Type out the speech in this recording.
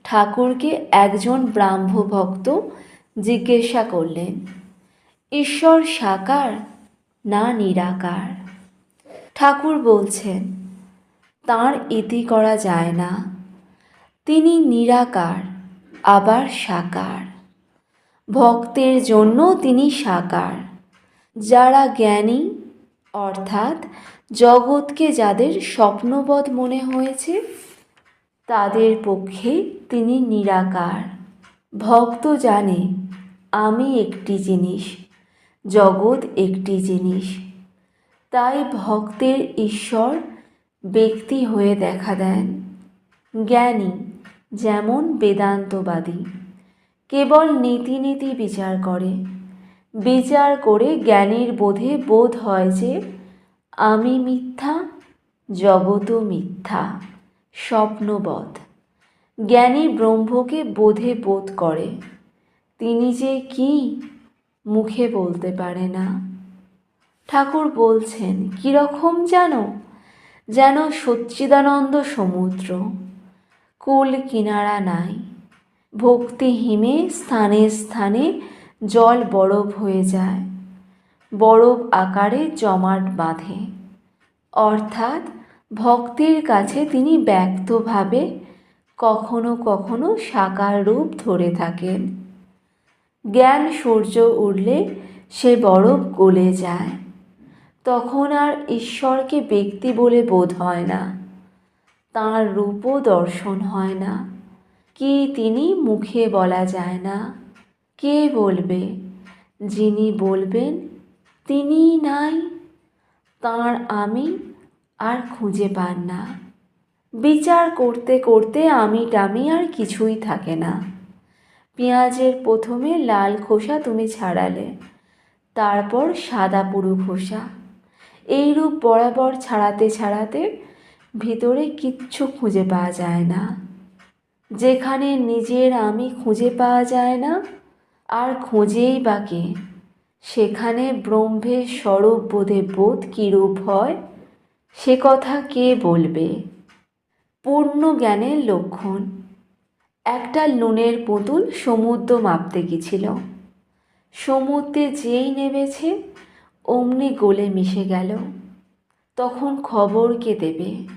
ঠাকুরকে একজন ব্রাহ্মভক্ত জিজ্ঞাসা করলেন, ঈশ্বর সাকার না নিরাকার? ঠাকুর বলছেন, তাঁর ইতি করা যায় না। তিনি নিরাকার, আবার সাকার। ভক্তের জন্য তিনি সাকার। যারা জ্ঞানী, অর্থাৎ জগৎকে যাদের স্বপ্নবৎ মনে হয়েছে, তাদের পক্ষে তিনি নিরাকার। ভক্ত জানে আমি একটি জিনিস, জগৎ একটি জিনিস। তাই ভক্তের ঈশ্বর ব্যক্তি হয়ে দেখা দেন। জ্ঞানী যেমন বেদান্তবাদী কেবল নীতি নীতি বিচার করে। বিচার করে জ্ঞানীর বোধ হয় যে আমি মিথ্যা, জগৎও মিথ্যা, স্বপ্নবৎ। জ্ঞানী ব্রহ্মকে বোধ করে। তিনি যে কি মুখে বলতে পারে না। ঠাকুর বলছেন, কীরকম জানো? যেন সচ্চিদানন্দ সমুদ্র, কুল কিনারা নাই। ভক্তি হিমে স্থানে স্থানে জল বরফ হয়ে যায়, বরফ আকারে জমাট বাঁধে। অর্থাৎ ভক্তের কাছে তিনি ব্যক্তভাবে কখনো কখনো সাকার রূপ ধরে থাকেন। জ্ঞান সূর্য উঠলে সে বরফ গলে যায়। তখন আর ঈশ্বরকে ব্যক্তি বলে বোধ হয় না, তাঁর রূপও দর্শন হয় না। কি তিনি মুখে বলা যায় না। কে বলবে? যিনি বলবেন তিনি নাই। তাঁর আমি আর খুঁজে পান না। বিচার করতে করতে আমি টামি আর কিছুই থাকে না। পেঁয়াজের প্রথমে লাল খোসা তুমি ছাড়ালে, তারপর সাদা পুরু খোসা। এইরূপ বরাবর ছাড়াতে ছাড়াতে ভিতরে কিচ্ছু খুঁজে পাওয়া যায় না। যেখানে নিজের আমি খুঁজে পাওয়া যায় না, আর খোঁজেই বা কে? সেখানে ব্রহ্মের স্বরূপ বোধ কীরূপ হয়, সে কথা কে বলবে? পূর্ণ জ্ঞানের লক্ষণ। একটা নুনের পুতুল সমুদ্র মাপতে গেছিল। সমুদ্রে যেই নেমেছে অমনি গলে মিশে গেল। তখন খবর কে দেবে?